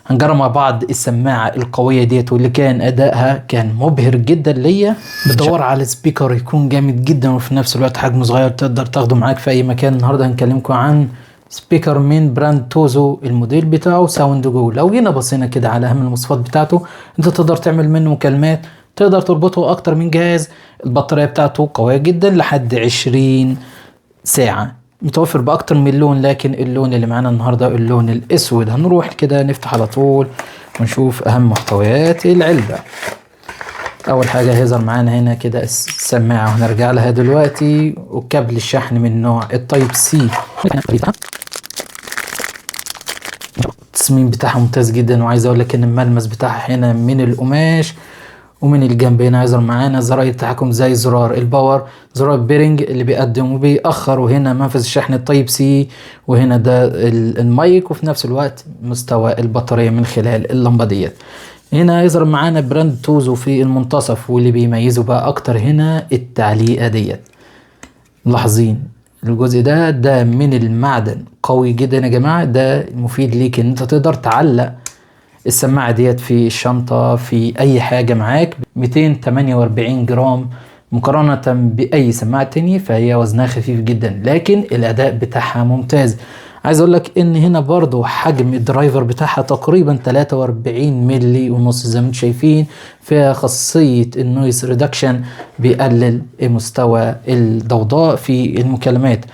هنجرب مع بعض السماعة القوية ديت واللي كان أدائها كان مبهر جدا ليا. بدور على سبيكر يكون جامد جدا وفي نفس الوقت حجمه صغير تقدر تاخده معاك في أي مكان. النهاردة هنكلمكم عن سبيكر من براند توزو، الموديل بتاعه ساوند جو. لو جينا بصينا كده على أهم المواصفات بتاعته، أنت تقدر تعمل منه مكالمات، تقدر تربطه أكتر من جهاز، البطارية بتاعته قوية جدا لحد 20 ساعة، متوفر باكتر من لون، لكن اللون اللي معانا النهاردة اللون الاسود. هنروح كده نفتح على طول ونشوف اهم محتويات العلبة. اول حاجة هيظهر معانا هنا كده السماعة وهنرجع لها دلوقتي، وكابل الشحن من نوع التايب سي. التصميم بتاعها ممتاز جدا، وعايز اقول لك ان الملمس بتاعها هنا من القماش، ومن الجنب هنا هيظهر معانا زراير التحكم زي زرار الباور، زرار البيرنج اللي بيقدم وبيأخر، وهنا منفذ الشحن التايب سي، وهنا ده المايك، وفي نفس الوقت مستوى البطارية من خلال اللمبة ديت. هنا هيظهر معانا براند توزو في المنتصف، واللي بيميزه بقى اكتر هنا التعليقة ديت. ملاحظين الجزء ده من المعدن قوي جدا يا جماعة، ده مفيد ليك ان انت تقدر تعلق السماعة ديت في الشنطة في اي حاجة معاك. 248 جرام مقارنة باي سماعة تانية، فهي وزنها خفيف جدا، لكن الاداء بتاعها ممتاز. عايز اقول لك ان هنا برضو حجم الدرايفر بتاعها تقريبا 43 ملي ونص زي ما انتم شايفين. فيها خاصية النويز ريدكشن، بيقلل مستوى الضوضاء في المكالمات.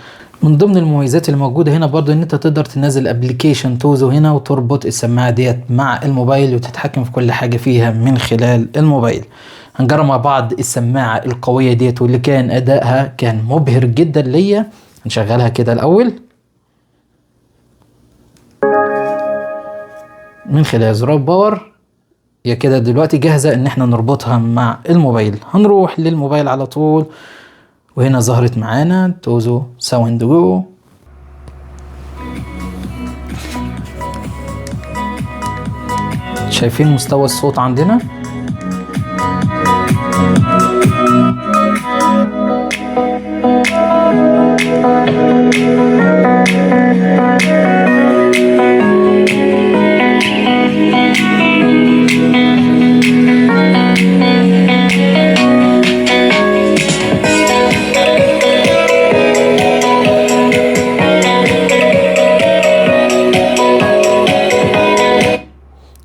من ضمن المميزات اللي موجودة هنا برضو ان انت تقدر تنزل ابليكيشن توزو هنا وتربط السماعة ديت مع الموبايل وتتحكم في كل حاجة فيها من خلال الموبايل. هنجرب مع بعض السماعة القوية ديت واللي كان ادائها كان مبهر جدا ليا. هنشغلها كده الاول من خلال زرار باور، هي كده دلوقتي جاهزة ان احنا نربطها مع الموبايل. هنروح للموبايل على طول، وهنا ظهرت معانا توزو ساوند جو. شايفين مستوى الصوت عندنا؟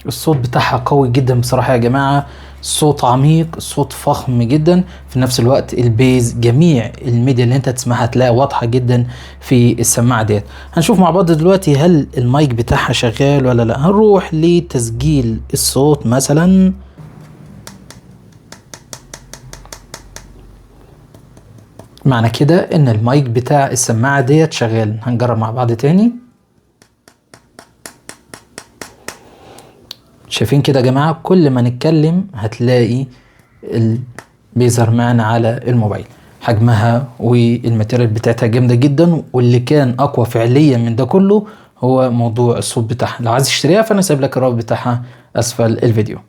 الصوت بتاعها قوي جدا بصراحة يا جماعة، صوت عميق، صوت فخم جدا، في نفس الوقت البيز، جميع الميديا اللي انت تسمعها هتلاقيها واضحة جدا في السماعة ديت. هنشوف مع بعض دلوقتي هل المايك بتاعها شغال ولا لا. هنروح لتسجيل الصوت مثلا، معنى كده ان المايك بتاع السماعة ديت شغال. هنجرب مع بعض تاني. شايفين كده يا جماعة، كل ما نتكلم هتلاقي بيظهر معنا على الموبايل. حجمها والماتيريال بتاعتها جامدة جدا، واللي كان اقوى فعليا من ده كله هو موضوع الصوت بتاعها. لو عايز تشتريها فانا سايب لك الرابط بتاعها اسفل الفيديو.